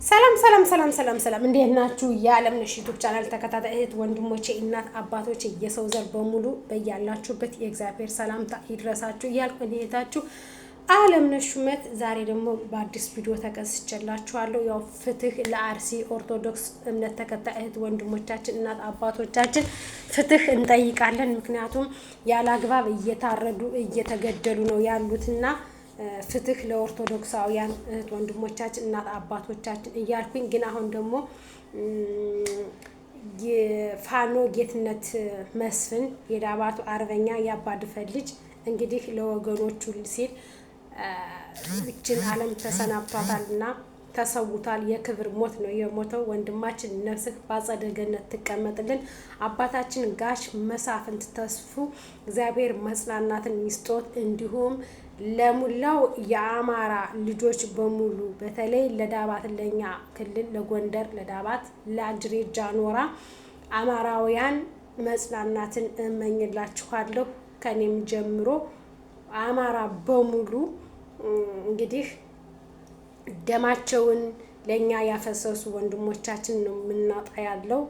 ሰላም ሰላም ሰላም ሰላም ሰላም እንዴት ናችሁ? የዓለምነሽ ዩቲዩብ ቻናል ተከታታይ እህት ወንድሞቼ፣ እናት አባቶቼ፣ የሰው ዘር በሙሉ በያላችሁበት የእግዚአብሔር ሰላምታ ይድረሳችሁ እያልኩ እህታችሁ ዓለምነሽ ሹመት ዛሬ ደግሞ በአዲስ ቪዲዮ ተከስቼላችኋለሁ። ያው ፍትህ ለአርሲ ኦርቶዶክስ እምነት ተከታይ እህት ወንድሞቻችን፣ እናት አባቶቻችን ፍትህ እንጠይቃለን። ምክንያቱም ያለ አግባብ እየታረዱ እየተገደሉ ነው ያሉትና ፍትህ ለኦርቶዶክሳውያን እህት ወንድሞቻችን እናት አባቶቻችን እያልኩኝ ግን አሁን ደግሞ የፋኖ ጌትነት መስፍን የዳባቱ አርበኛ ያባድፈን ልጅ እንግዲህ ለወገኖቹ ሲል እችን ዓለም ተሰናብቷታልና ተሰውቷል። የክብር ሞት ነው የሞተው። ወንድማችን ነፍስህ በአጸደ ገነት ትቀመጥልን። አባታችን ጋሽ መሳፍንት ተስፉ እግዚአብሔር መጽናናትን ይስጦት። እንዲሁም ለሙላው የአማራ ልጆች በሙሉ በተለይ ለዳባት ለኛ ክልል ለጎንደር ለዳባት ለአጅሬ ጃኖራ አማራውያን መጽናናትን እመኝላችኋለሁ። ከኔም ጀምሮ አማራ በሙሉ እንግዲህ ደማቸውን ለኛ ያፈሰሱ ወንድሞቻችን ነው የምናጣ ያለው።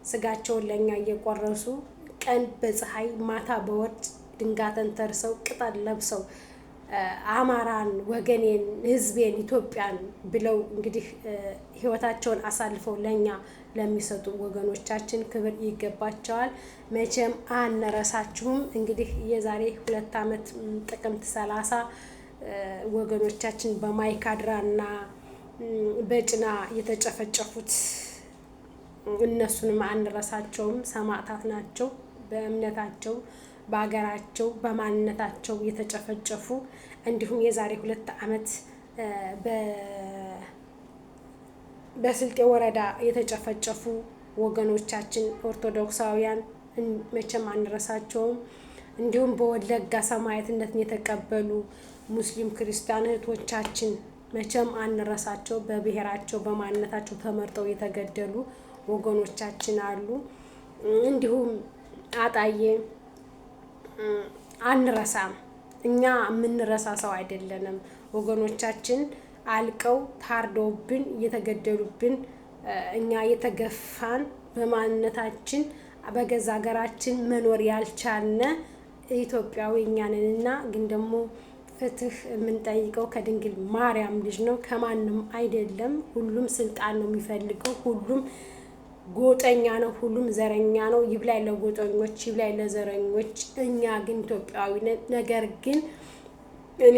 ስጋቸውን ለኛ እየቆረሱ ቀን በፀሐይ ማታ በወርጭ ድንጋተን ተርሰው ቅጠል ለብሰው አማራን ወገኔን ህዝቤን ኢትዮጵያን ብለው እንግዲህ ህይወታቸውን አሳልፈው ለኛ ለሚሰጡ ወገኖቻችን ክብር ይገባቸዋል። መቼም አንረሳችሁም። እንግዲህ የዛሬ 2 ዓመት ጥቅምት 30 ወገኖቻችን በማይካድራና በጭና የተጨፈጨፉት እነሱንም አንረሳቸውም። ሰማዕታት ናቸው። በእምነታቸው በአገራቸው በማንነታቸው የተጨፈጨፉ እንዲሁም የዛሬ 2 ዓመት በስልጤ ወረዳ የተጨፈጨፉ ወገኖቻችን ኦርቶዶክሳውያን መቼም አንረሳቸውም። እንዲሁም በወለጋ ሰማዕትነትን የተቀበሉ ሙስሊም ክርስቲያን እህቶቻችን መቼም አንረሳቸው። በብሔራቸው በማንነታቸው ተመርጠው የተገደሉ ወገኖቻችን አሉ። እንዲሁም አጣዬ አንረሳም። እኛ የምንረሳ ሰው አይደለንም። ወገኖቻችን አልቀው ታርደውብን እየተገደሉብን እኛ የተገፋን በማንነታችን በገዛ ሀገራችን መኖር ያልቻልነ ኢትዮጵያዊ እኛ ነንና ግን ደግሞ ፍትህ የምንጠይቀው ከድንግል ማርያም ልጅ ነው፣ ከማንም አይደለም። ሁሉም ስልጣን ነው የሚፈልገው። ሁሉም ጎጠኛ ነው። ሁሉም ዘረኛ ነው። ይብላይ ለጎጠኞች፣ ይብላይ ለዘረኞች። እኛ ግን ኢትዮጵያዊ ነን። ነገር ግን እኔ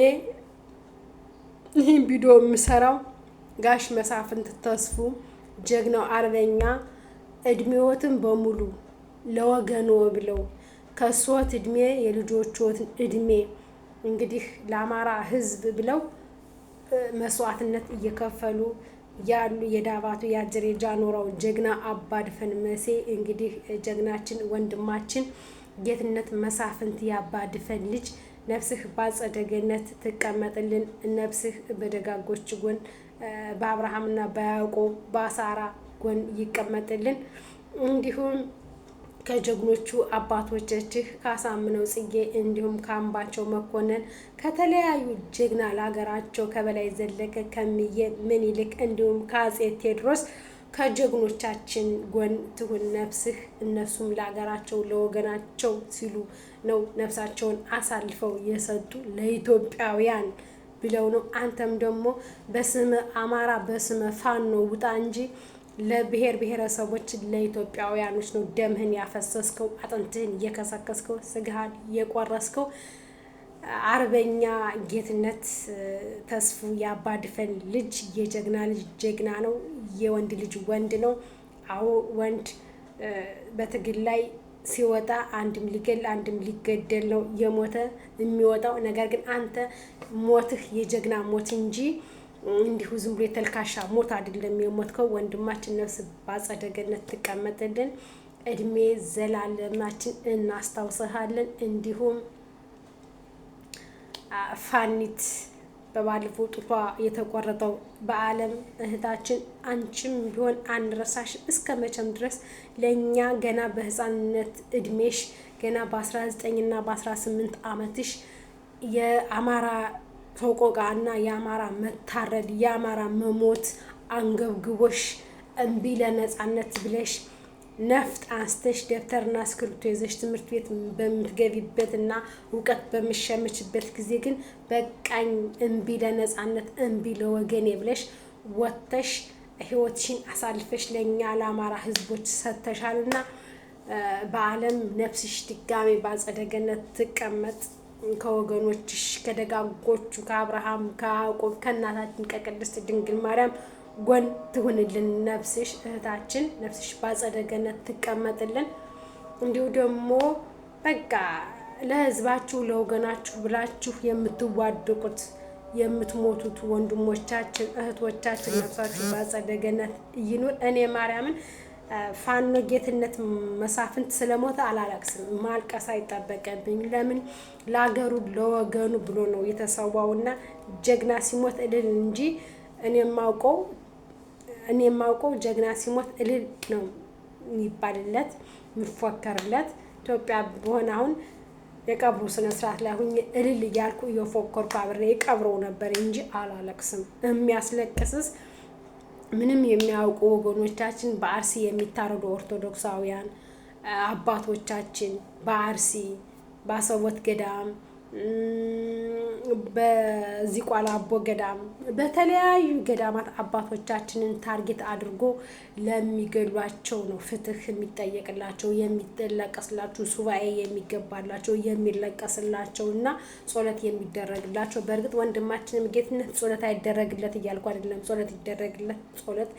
ይህን ቪዲዮ የምሰራው ጋሽ መሳፍንት ተስፉ ጀግናው አርበኛ እድሜዎትን በሙሉ ለወገኖ ብለው ከሶት እድሜ የልጆቹን እድሜ እንግዲህ ለአማራ ሕዝብ ብለው መስዋዕትነት እየከፈሉ ያሉ የዳባቱ የአጅሬ ጃኖራው ጀግና አባድፈን መሴ እንግዲህ ጀግናችን ወንድማችን ጌትነት መሳፍንት ያባድፈን ልጅ ነፍስህ በአጸደ ገነት ትቀመጥልን። ነፍስህ በደጋጎች ጎን በአብርሃምና በያዕቆብ በሳራ ጎን ይቀመጥልን። እንዲሁም ከጀግኖቹ አባቶችህ ካሳምነው ጽጌ እንዲሁም ከአምባቸው መኮንን ከተለያዩ ጀግና ለሀገራቸው ከበላይ ዘለቀ ከምዬ ምኒልክ እንዲሁም ከአጼ ቴዎድሮስ ከጀግኖቻችን ጎን ትሁን ነፍስህ። እነሱም ለሀገራቸው ለወገናቸው ሲሉ ነው ነፍሳቸውን አሳልፈው የሰጡ ለኢትዮጵያውያን ብለው ነው። አንተም ደግሞ በስመ አማራ በስመ ፋኖ ውጣ እንጂ ለብሔር ብሔረሰቦች ለኢትዮጵያውያኖች ነው ደምህን ያፈሰስከው፣ አጥንትህን እየከሰከስከው፣ ስጋህን እየቆረስከው። አርበኛ ጌትነት ተስፉ ያባድፈን ልጅ የጀግና ልጅ ጀግና ነው። የወንድ ልጅ ወንድ ነው። አዎ ወንድ በትግል ላይ ሲወጣ አንድም ሊገል አንድም ሊገደል ነው የሞተ የሚወጣው። ነገር ግን አንተ ሞትህ የጀግና ሞት እንጂ እንዲሁ ዝም ብሎ የተልካሻ ሞት አይደለም የሞትከው። ወንድማችን ነፍስ በአጸደ ገነት ትቀመጥልን። እድሜ ዘላለማችን እናስታውሰሃለን። እንዲሁም ፋኒት በባለፈው ጡቷ የተቆረጠው በዓለም እህታችን አንቺም ቢሆን አንረሳሽ። እስከ መቼም ድረስ ለኛ ገና በህፃንነት እድሜሽ ገና በ19 እና በ18 ዓመትሽ የአማራ ሰቆቃ እና የአማራ መታረድ የአማራ መሞት አንገብግቦሽ እምቢ ለነጻነት ብለሽ ነፍጥ አንስተሽ ደብተርና እስክሪብቶ ይዘሽ ትምህርት ቤት በምትገቢበትና እውቀት በምትሸምችበት ጊዜ ግን በቃኝ እምቢ ለነጻነት እምቢ ለወገኔ ብለሽ ወጥተሽ ህይወትሽን አሳልፈሽ ለኛ ለአማራ ህዝቦች ሰጥተሻልና በዓለም ነፍስሽ ድጋሜ በአጸደ ገነት ትቀመጥ። ከወገኖችሽ ከደጋጎቹ ከአብርሃም ከያዕቆብ ከእናታችን ከቅድስት ድንግል ማርያም ጎን ትሁንልን ነፍስሽ እህታችን፣ ነፍስሽ በአጸደ ገነት ትቀመጥልን። እንዲሁ ደግሞ በቃ ለህዝባችሁ ለወገናችሁ ብላችሁ የምትዋደቁት የምትሞቱት ወንድሞቻችን እህቶቻችን ነፍሳችሁ በአጸደ ገነት ይኑር። እኔ ማርያምን ፋኖ ጌትነት መሳፍንት ስለሞተ አላለቅስም፣ ማልቀስ አይጠበቅብኝ። ለምን ለአገሩ ለወገኑ ብሎ ነው የተሰዋውና ጀግና ሲሞት እልል እንጂ እኔ የማውቀው ጀግና ሲሞት እልል ነው የሚባልለት የሚፎከርለት። ኢትዮጵያ በሆነ አሁን የቀብሩ ስነ ስርዓት ላይ ሁኜ እልል እያልኩ እየፎከርኩ አብሬ የቀብረው ነበር እንጂ አላለቅስም። የሚያስለቅስስ ምንም የሚያውቁ ወገኖቻችን በአርሲ የሚታረዱ ኦርቶዶክሳውያን አባቶቻችን በአርሲ በአሰቦት ገዳም በዚቋላ አቦ ገዳም በተለያዩ ገዳማት አባቶቻችንን ታርጌት አድርጎ ለሚገሏቸው ነው ፍትህ የሚጠየቅላቸው የሚለቀስላቸው ሱባኤ የሚገባላቸው የሚለቀስላቸው እና ጸሎት የሚደረግላቸው። በእርግጥ ወንድማችንም ጌትነት ጸሎት አይደረግለት እያልኩ አይደለም፣ ጸሎት ይደረግለት። ጸሎት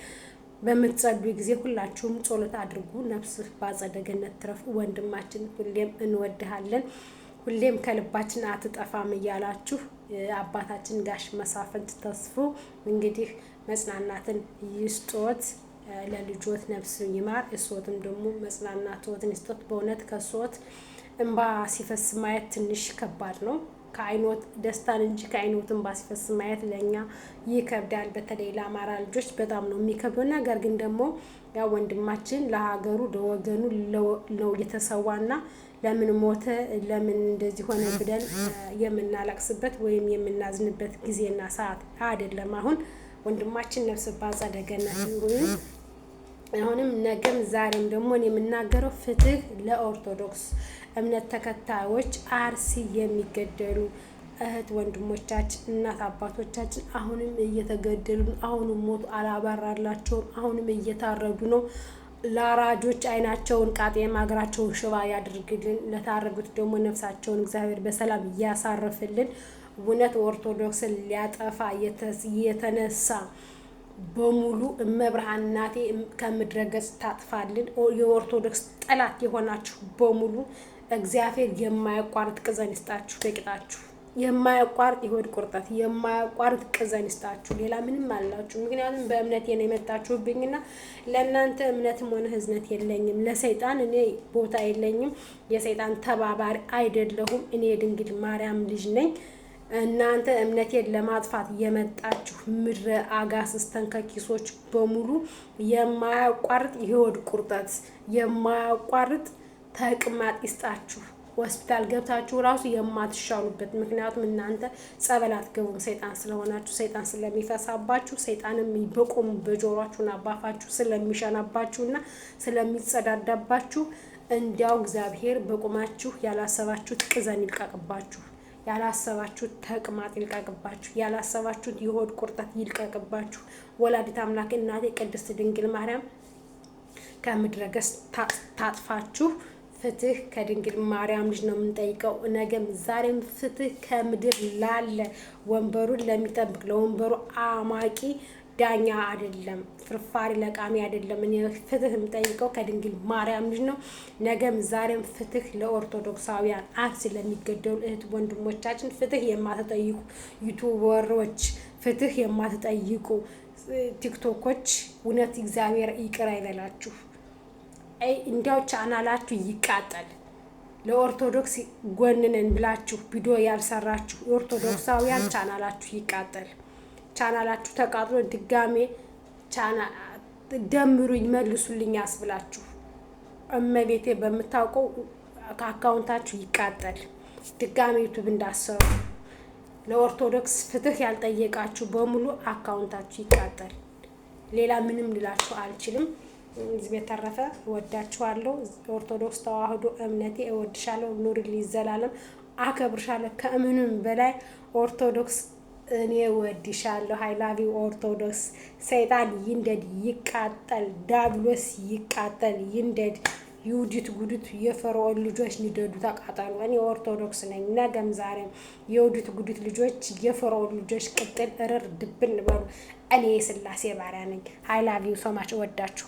በምትጸልዩ ጊዜ ሁላችሁም ጸሎት አድርጉ። ነፍስህ በአጸደ ገነት ትረፍ። ወንድማችን ሁሌም እንወድሃለን፣ ሁሌም ከልባችን አትጠፋም እያላችሁ አባታችን ጋሽ መሳፍንት ተስፉ እንግዲህ መጽናናትን ይስጦት፣ ለልጆት ነፍስ ይማር፣ እሶትም ደግሞ መጽናናቶትን ይስጦት። በእውነት ከሶት እንባ ሲፈስ ማየት ትንሽ ከባድ ነው። ከአይኖት ደስታን እንጂ ከአይኖት እንባ ሲፈስ ማየት ለኛ ይከብዳል። በተለይ ለአማራ ልጆች በጣም ነው የሚከብደው። ነገር ግን ደግሞ ያው ወንድማችን ለሀገሩ ለወገኑ ነው የተሰዋና ለምን ሞተ ለምን እንደዚህ ሆነ ብለን የምናለቅስበት ወይም የምናዝንበት ጊዜና ሰዓት አይደለም። አሁን ወንድማችን ነፍስ በአጸደ ገነት ይሁን። አሁንም ነገም ዛሬም ደግሞ የምናገረው ፍትህ ለኦርቶዶክስ እምነት ተከታዮች አርሲ የሚገደሉ እህት ወንድሞቻችን እናት አባቶቻችን አሁንም እየተገደሉ፣ አሁንም ሞቱ አላባራላቸውም፣ አሁንም እየታረዱ ነው። ለአራጆች አይናቸውን ቃጤም እግራቸውን ሽባ ያድርግልን። ለታረዱት ደግሞ ነፍሳቸውን እግዚአብሔር በሰላም እያሳርፍልን። እውነት ኦርቶዶክስን ሊያጠፋ የተነሳ በሙሉ እመብርሃን እናቴ ከምድረ ገጽ ታጥፋልን። የኦርቶዶክስ ጠላት የሆናችሁ በሙሉ እግዚአብሔር የማያቋርጥ ቅዘን ይስጣችሁ በቂጣችሁ። የማያቋርጥ የሆድ ቁርጠት የማያቋርጥ ቅዘን ይስጣችሁ። ሌላ ምንም አላችሁ። ምክንያቱም በእምነቴ ነው የመጣችሁብኝና ለእናንተ እምነትም ሆነ ህዝነት የለኝም። ለሰይጣን እኔ ቦታ የለኝም። የሰይጣን ተባባሪ አይደለሁም። እኔ የድንግል ማርያም ልጅ ነኝ። እናንተ እምነቴን ለማጥፋት የመጣችሁ ምድረ አጋስስ ተንከኪሶች በሙሉ የማያቋርጥ የሆድ ቁርጠት የማያቋርጥ ተቅማጥ ይስጣችሁ። ሆስፒታል ገብታችሁ ራሱ የማትሻሉበት። ምክንያቱም እናንተ ጸበል አትገቡም፣ ሰይጣን ስለሆናችሁ፣ ሰይጣን ስለሚፈሳባችሁ፣ ሰይጣንም በቆሙ በጆሯችሁና ባፋችሁ ስለሚሸናባችሁና ስለሚጸዳዳባችሁ እንዲያው እግዚአብሔር በቁማችሁ ያላሰባችሁት ቅዘን ይልቀቅባችሁ፣ ያላሰባችሁት ተቅማጥ ይልቀቅባችሁ፣ ያላሰባችሁት የሆድ ቁርጠት ይልቀቅባችሁ። ወላዲት አምላክ እናቴ ቅድስት ድንግል ማርያም ከምድረ ገጽ ታጥፋችሁ። ፍትህ ከድንግል ማርያም ልጅ ነው የምንጠይቀው። ነገም ዛሬም ፍትህ ከምድር ላለ ወንበሩን ለሚጠብቅ ለወንበሩ አማቂ ዳኛ አይደለም፣ ፍርፋሪ ለቃሚ አይደለም። እኔ ፍትህ የምጠይቀው ከድንግል ማርያም ልጅ ነው። ነገም ዛሬም ፍትህ ለኦርቶዶክሳውያን አርሲ ለሚገደሉ እህት ወንድሞቻችን ፍትህ የማትጠይቁ ዩቱበሮች፣ ፍትህ የማትጠይቁ ቲክቶኮች እውነት እግዚአብሔር ይቅር አይበላችሁ። እንዲያው ቻናላችሁ ይቃጠል። ለኦርቶዶክስ ጎንነን ብላችሁ ቪዲዮ ያልሰራችሁ የኦርቶዶክሳውያን ቻናላችሁ ይቃጠል። ቻናላችሁ ተቃጥሎ ድጋሜ ደምሩኝ መልሱልኝ ያስብላችሁ። እመቤቴ በምታውቀው ከአካውንታችሁ ይቃጠል። ድጋሜ ዩቱብ እንዳሰሩ ለኦርቶዶክስ ፍትህ ያልጠየቃችሁ በሙሉ አካውንታችሁ ይቃጠል። ሌላ ምንም ልላችሁ አልችልም። እዚህ በተረፈ እወዳችኋለሁ። ኦርቶዶክስ ተዋህዶ እምነቴ እወድሻለሁ። ኑሪልኝ ዘላለም አከብርሻለሁ። ከምንም በላይ ኦርቶዶክስ እኔ እወድሻለሁ። አይ ላቭ ዩ ኦርቶዶክስ። ሰይጣን ይንደድ ይቃጠል፣ ዳብሎስ ይቃጠል ይንደድ። ይሁዲት ጉዲት የፈርዖን ልጆች ንደዱ ተቃጠሉ። እኔ ኦርቶዶክስ ነኝ። ነገም ዛሬም የይሁዲት ጉዲት ልጆች የፈርዖን ልጆች ቅጥል እርር ድብን በሉ። እኔ የሥላሴ ባሪያ ነኝ። አይ ላቭ ዩ ሶ ማች እወዳችሁ